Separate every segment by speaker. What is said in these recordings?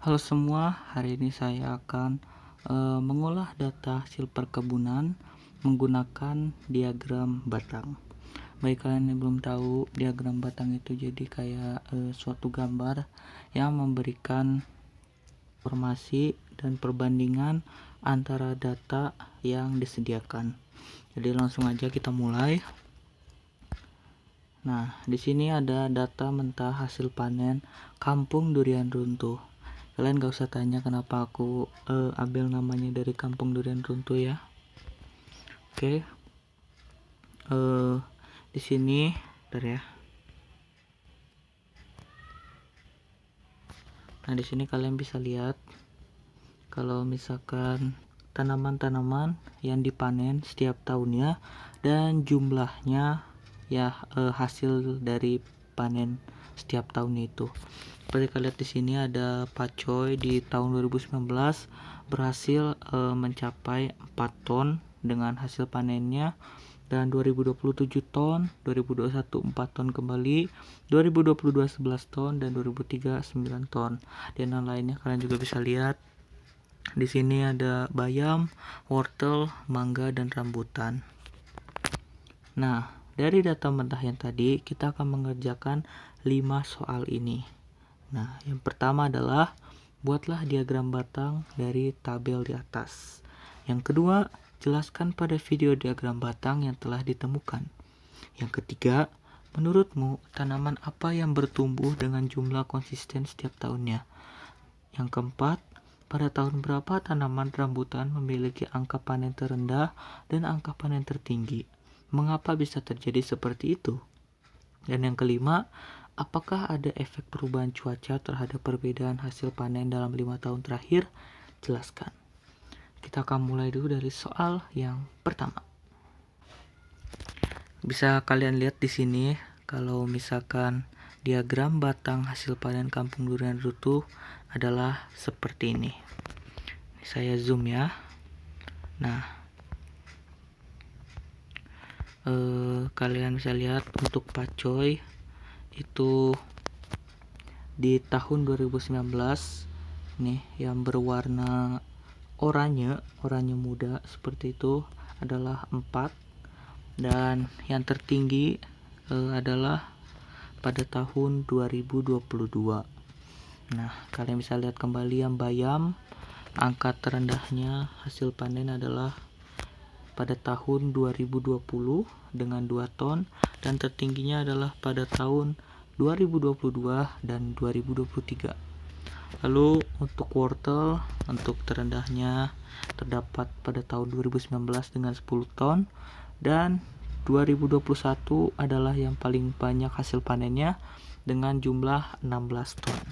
Speaker 1: Halo semua, hari ini saya akan mengolah data hasil perkebunan menggunakan diagram batang. Bagi kalian yang belum tahu, diagram batang itu jadi kayak suatu gambar yang memberikan informasi dan perbandingan antara data yang disediakan. Jadi langsung aja kita mulai. Nah, di sini ada data mentah hasil panen Kampung Durian Runtuh. Kalian gak usah tanya kenapa aku ambil namanya dari Kampung Durian Runtuh ya. Oke. Di sini, bentar ya. Nah, di sini kalian bisa lihat kalau misalkan tanaman-tanaman yang dipanen setiap tahunnya dan jumlahnya ya, hasil dari panen setiap tahun itu. Seperti kalian lihat di sini ada pacoy di tahun 2019 berhasil mencapai 4 ton dengan hasil panennya, dan 2027 ton, 2021 4 ton kembali, 2022 11 ton, dan 2023 9 ton. Dan yang lainnya kalian juga bisa lihat. Di sini ada bayam, wortel, mangga, dan rambutan. Nah, dari data mentah yang tadi kita akan mengerjakan 5 soal ini. Nah, yang pertama adalah buatlah diagram batang dari tabel di atas. Yang kedua, jelaskan pada video diagram batang yang telah ditemukan. Yang ketiga, menurutmu tanaman apa yang bertumbuh dengan jumlah konsisten setiap tahunnya? Yang keempat, pada tahun berapa tanaman rambutan memiliki angka panen terendah dan angka panen tertinggi? Mengapa bisa terjadi seperti itu? Dan yang kelima, apakah ada efek perubahan cuaca terhadap perbedaan hasil panen dalam 5 tahun terakhir? Jelaskan. Kita akan mulai dulu dari soal yang pertama. Bisa kalian lihat di sini kalau misalkan diagram batang hasil panen Kampung Durian Runtuh adalah seperti ini. Saya zoom ya. Nah, kalian bisa lihat untuk pacoy itu di tahun 2019 nih yang berwarna oranye muda seperti itu adalah 4, dan yang tertinggi adalah pada tahun 2022. Nah, kalian bisa lihat kembali yang bayam, angka terendahnya hasil panen adalah pada tahun 2020 dengan 2 ton, dan tertingginya adalah pada tahun 2022 dan 2023. Lalu untuk wortel, untuk terendahnya terdapat pada tahun 2019 dengan 10 ton, dan 2021 adalah yang paling banyak hasil panennya dengan jumlah 16 ton.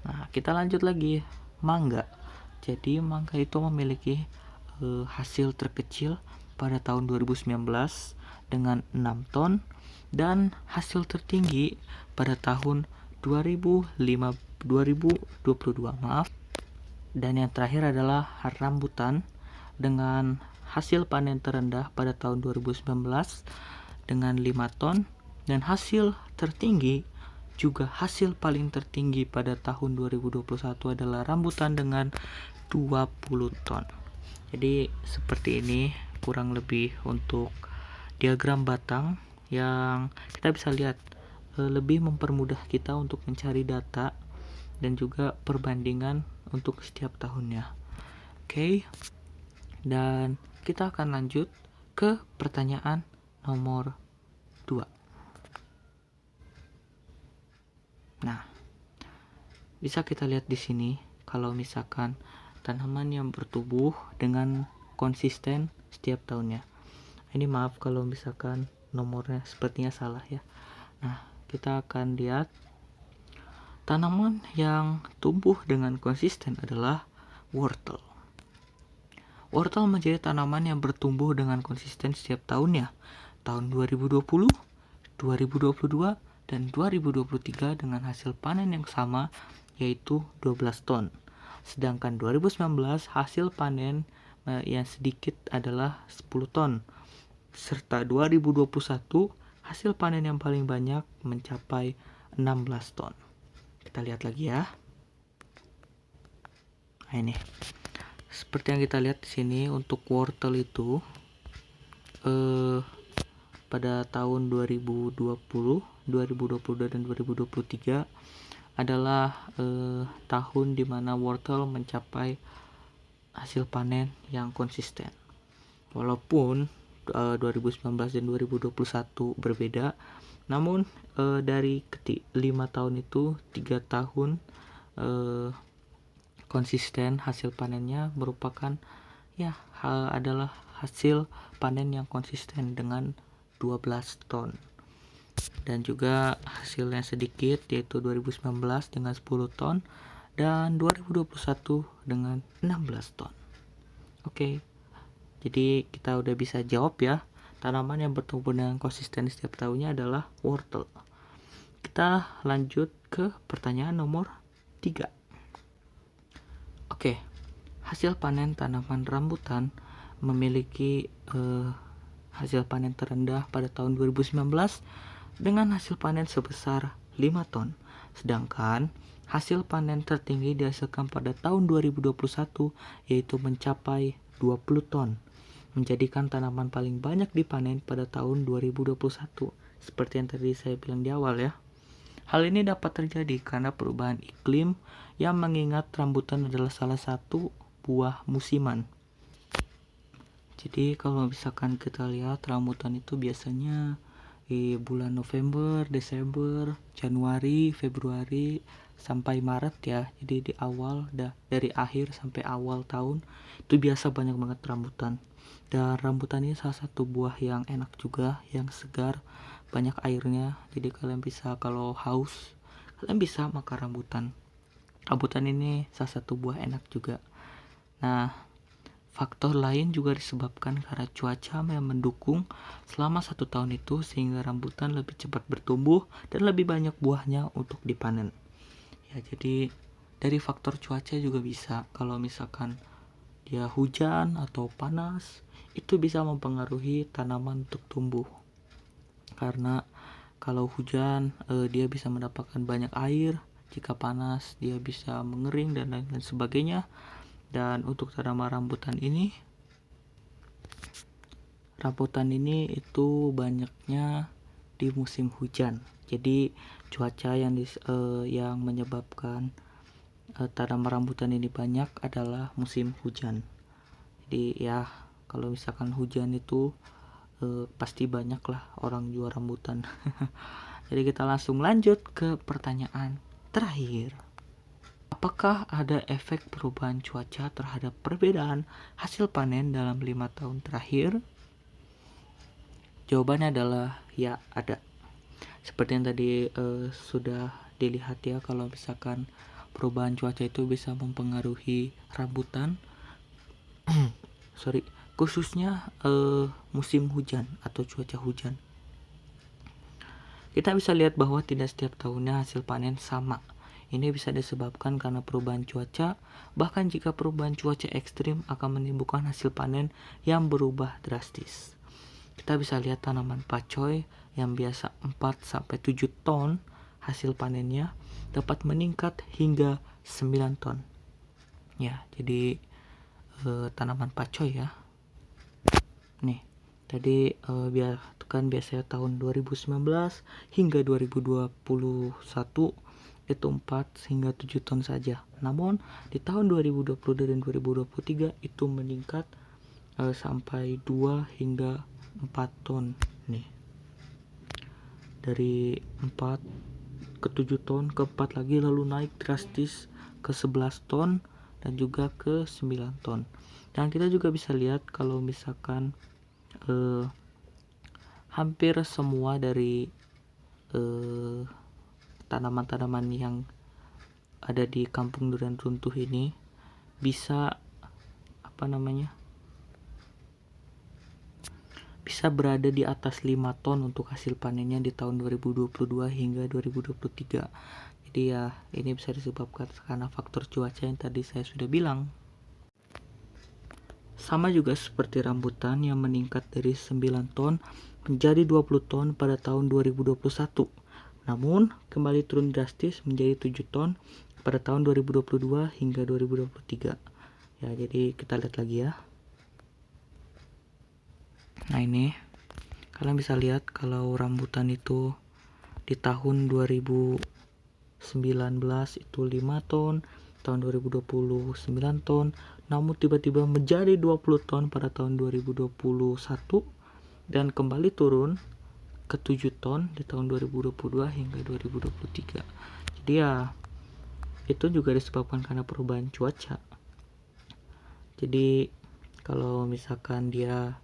Speaker 1: Nah, kita lanjut lagi, mangga. Jadi mangga itu memiliki hasil terkecil pada tahun 2019 dengan 6 ton, dan hasil tertinggi pada tahun 2022, maaf. Dan yang terakhir adalah rambutan dengan hasil panen terendah pada tahun 2019 dengan 5 ton, dan hasil tertinggi juga hasil paling tertinggi pada tahun 2021 adalah rambutan dengan 20 ton. Jadi seperti ini kurang lebih untuk diagram batang yang kita bisa lihat lebih mempermudah kita untuk mencari data dan juga perbandingan untuk setiap tahunnya. Oke. Dan kita akan lanjut ke pertanyaan nomor 2. Nah, bisa kita lihat di sini kalau misalkan tanaman yang bertumbuh dengan konsisten setiap tahunnya. Ini maaf kalau misalkan nomornya sepertinya salah ya. Nah, kita akan lihat tanaman yang tumbuh dengan konsisten adalah wortel. Wortel menjadi tanaman yang bertumbuh dengan konsisten setiap tahunnya. Tahun 2020, 2022, dan 2023 dengan hasil panen yang sama, yaitu 12 ton. Sedangkan 2019 hasil panen yang sedikit adalah 10 ton. Serta 2021 hasil panen yang paling banyak mencapai 16 ton. Kita lihat lagi ya. ini seperti yang kita lihat di sini untuk wortel itu pada tahun 2020, 2022 dan 2023 adalah tahun dimana wortel mencapai hasil panen yang konsisten. Walaupun 2019 dan 2021 berbeda, namun dari 5 tahun itu 3 tahun konsisten hasil panennya merupakan adalah hasil panen yang konsisten dengan 12 ton. Dan juga hasilnya sedikit, yaitu 2019 dengan 10 ton dan 2021 dengan 16 ton. Oke. Jadi kita udah bisa jawab ya, tanaman yang bertumbuh dengan konsisten setiap tahunnya adalah wortel. Kita lanjut ke pertanyaan nomor 3. Oke, hasil panen tanaman rambutan memiliki hasil panen terendah pada tahun 2019 dengan hasil panen sebesar 5 ton. Sedangkan hasil panen tertinggi dihasilkan pada tahun 2021 yaitu mencapai 20 ton, menjadikan tanaman paling banyak dipanen pada tahun 2021. Seperti yang tadi saya bilang di awal ya. Hal ini dapat terjadi karena perubahan iklim yang mengingat rambutan adalah salah satu buah musiman. Jadi kalau misalkan kita lihat rambutan itu biasanya di bulan November, Desember, Januari, Februari sampai Maret ya. Jadi di awal dari akhir sampai awal tahun itu biasa banyak banget rambutan. Dan rambutan ini salah satu buah yang enak juga, yang segar, banyak airnya. Jadi kalian bisa kalau haus, kalian bisa makan rambutan. Rambutan ini salah satu buah enak juga. Nah, faktor lain juga disebabkan karena cuaca yang mendukung selama 1 tahun itu sehingga rambutan lebih cepat bertumbuh dan lebih banyak buahnya untuk dipanen. Ya, jadi dari faktor cuaca juga bisa. Kalau misalkan dia hujan atau panas, itu bisa mempengaruhi tanaman untuk tumbuh. Karena kalau hujan dia bisa mendapatkan banyak air, jika panas dia bisa mengering dan lain-lain sebagainya. Dan untuk tanaman rambutan ini itu banyaknya di musim hujan. Jadi cuaca yang menyebabkan tanaman rambutan ini banyak adalah musim hujan. Jadi ya kalau misalkan hujan itu pasti banyak lah orang jual rambutan. Jadi kita langsung lanjut ke pertanyaan terakhir. Apakah ada efek perubahan cuaca terhadap perbedaan hasil panen dalam 5 tahun terakhir? Jawabannya adalah ya, ada. Seperti yang tadi sudah dilihat ya, kalau misalkan perubahan cuaca itu bisa mempengaruhi rambutan. Khususnya musim hujan atau cuaca hujan. Kita bisa lihat bahwa tidak setiap tahunnya hasil panen sama. Ini bisa disebabkan karena perubahan cuaca, bahkan jika perubahan cuaca ekstrim akan menimbulkan hasil panen yang berubah drastis. Kita bisa lihat tanaman pacoy yang biasa 4-7 ton hasil panennya dapat meningkat hingga 9 ton. Ya, jadi tanaman pacoy ya. Nih, tadi biasanya tahun 2019 hingga 2021 itu 4-7 ton saja. Namun di tahun 2022 dan 2023 itu meningkat sampai 2 hingga 4 ton nih. Dari 4 ke 7 ton ke 4 lagi, lalu naik drastis ke 11 ton dan juga ke 9 ton. Dan kita juga bisa lihat kalau misalkan hampir semua dari tanaman-tanaman yang ada di kampung durian runtuh ini bisa berada di atas 5 ton untuk hasil panennya di tahun 2022 hingga 2023. Jadi ya ini bisa disebabkan karena faktor cuaca yang tadi saya sudah bilang. Sama juga seperti rambutan yang meningkat dari 9 ton menjadi 20 ton pada tahun 2021. Namun kembali turun drastis menjadi 7 ton pada tahun 2022 hingga 2023. Ya, jadi kita lihat lagi ya. Nah, ini kalian bisa lihat kalau rambutan itu di tahun 2019 itu 5 ton, tahun 2020 9 ton, namun tiba-tiba menjadi 20 ton pada tahun 2021 dan kembali turun ke 7 ton di tahun 2022 hingga 2023. Jadi ya itu juga disebabkan karena perubahan cuaca. Jadi kalau misalkan dia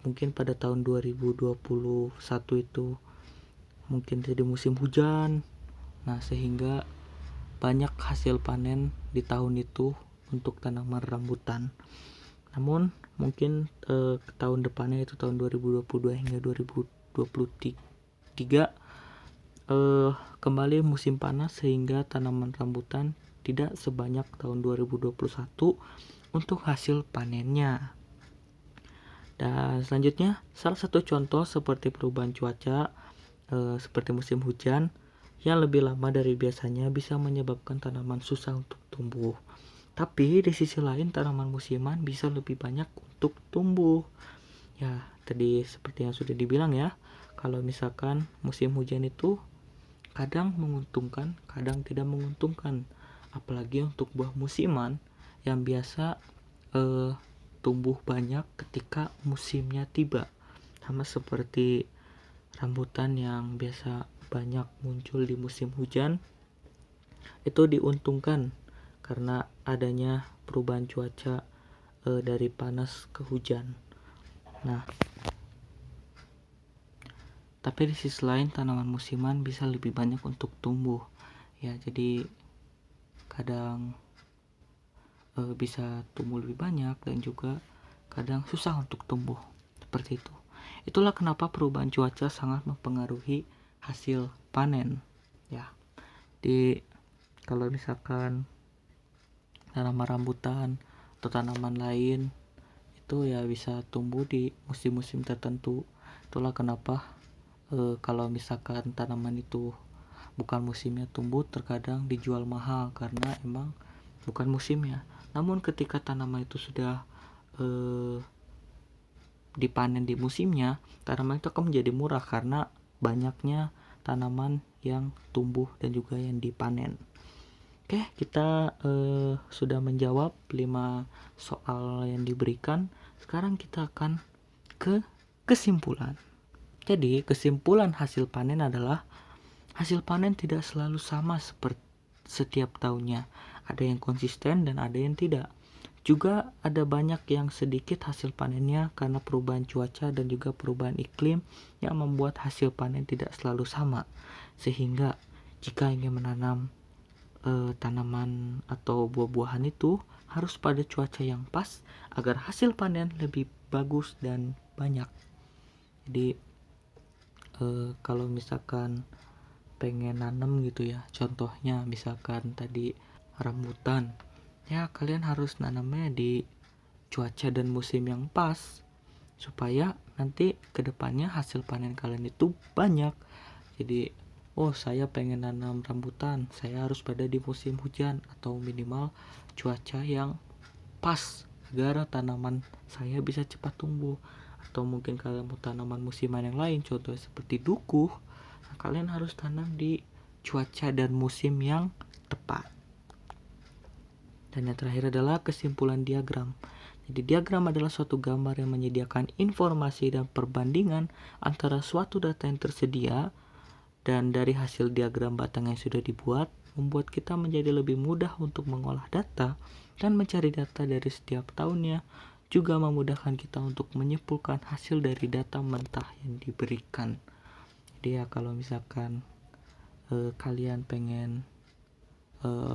Speaker 1: mungkin pada tahun 2021 itu mungkin jadi musim hujan, nah sehingga banyak hasil panen di tahun itu untuk tanaman rambutan. Namun mungkin tahun depannya itu tahun 2022 hingga 2023 kembali musim panas sehingga tanaman rambutan tidak sebanyak tahun 2021 untuk hasil panennya. Dan selanjutnya, salah satu contoh seperti perubahan cuaca seperti musim hujan yang lebih lama dari biasanya bisa menyebabkan tanaman susah untuk tumbuh. Tapi di sisi lain tanaman musiman bisa lebih banyak untuk tumbuh. Ya, tadi seperti yang sudah dibilang ya, kalau misalkan musim hujan itu kadang menguntungkan, kadang tidak menguntungkan. Apalagi untuk buah musiman yang biasa tumbuh banyak ketika musimnya tiba. Sama seperti rambutan yang biasa banyak muncul di musim hujan, itu diuntungkan karena adanya perubahan cuaca dari panas ke hujan. Nah, tapi di sisi lain tanaman musiman bisa lebih banyak untuk tumbuh. Ya, jadi kadang bisa tumbuh lebih banyak dan juga kadang susah untuk tumbuh. Seperti itu. Itulah kenapa perubahan cuaca sangat mempengaruhi hasil panen. Ya. Kalau misalkan tanaman rambutan atau tanaman lain itu ya bisa tumbuh di musim-musim tertentu. Itulah kenapa kalau misalkan tanaman itu bukan musimnya tumbuh, terkadang dijual mahal karena emang bukan musimnya. Namun ketika tanaman itu sudah dipanen di musimnya, tanaman itu akan menjadi murah karena banyaknya tanaman yang tumbuh dan juga yang dipanen. Oke, kita sudah menjawab 5 soal yang diberikan. Sekarang kita akan ke kesimpulan. Jadi kesimpulan hasil panen adalah hasil panen tidak selalu sama seperti setiap tahunnya. Ada yang konsisten dan ada yang tidak. Juga ada banyak yang sedikit hasil panennya karena perubahan cuaca dan juga perubahan iklim yang membuat hasil panen tidak selalu sama. Sehingga jika ingin menanam tanaman atau buah-buahan itu harus pada cuaca yang pas agar hasil panen lebih bagus dan banyak. Jadi kalau misalkan pengen nanam gitu ya, contohnya misalkan tadi rambutan, ya kalian harus nanamnya di cuaca dan musim yang pas supaya nanti kedepannya hasil panen kalian itu banyak. Jadi saya pengen nanam rambutan, saya harus pada di musim hujan atau minimal cuaca yang pas agar tanaman saya bisa cepat tumbuh. Atau mungkin kalian mau tanaman musiman yang lain, contohnya seperti dukuh, nah, kalian harus tanam di cuaca dan musim yang tepat. Dan yang terakhir adalah kesimpulan diagram. Jadi diagram adalah suatu gambar yang menyediakan informasi dan perbandingan antara suatu data yang tersedia, dan dari hasil diagram batang yang sudah dibuat membuat kita menjadi lebih mudah untuk mengolah data dan mencari data dari setiap tahunnya, juga memudahkan kita untuk menyimpulkan hasil dari data mentah yang diberikan. Jadi ya kalau misalkan kalian pengen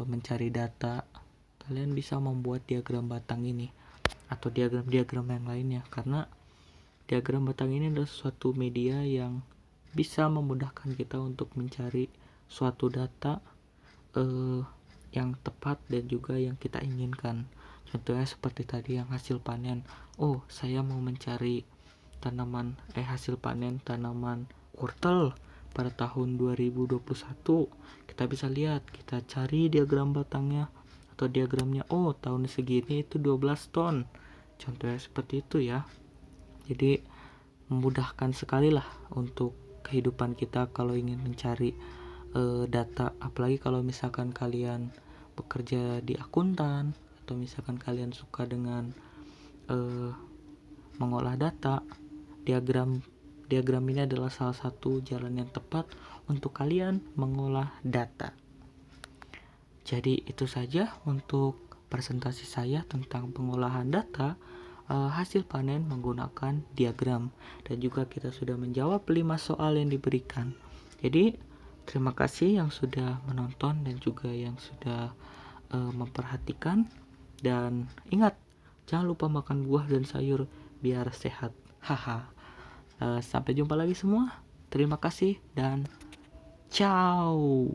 Speaker 1: mencari data, kalian bisa membuat diagram batang ini atau diagram-diagram yang lainnya, karena diagram batang ini adalah suatu media yang bisa memudahkan kita untuk mencari suatu data yang tepat dan juga yang kita inginkan. Contohnya seperti tadi yang hasil panen. Saya mau mencari hasil panen tanaman wortel pada tahun 2021, kita bisa lihat, kita cari diagram batangnya atau diagramnya, oh tahun segini itu 12 ton, contohnya seperti itu ya. Jadi memudahkan sekali lah untuk kehidupan kita kalau ingin mencari data, apalagi kalau misalkan kalian bekerja di akuntan atau misalkan kalian suka dengan mengolah data. Diagram ini adalah salah satu jalan yang tepat untuk kalian mengolah data. Jadi itu saja untuk presentasi saya tentang pengolahan data hasil panen menggunakan diagram, dan juga kita sudah menjawab 5 soal yang diberikan. Jadi terima kasih yang sudah menonton dan juga yang sudah memperhatikan, dan ingat, jangan lupa makan buah dan sayur biar sehat. Haha. Sampai jumpa lagi semua. Terima kasih dan ciao.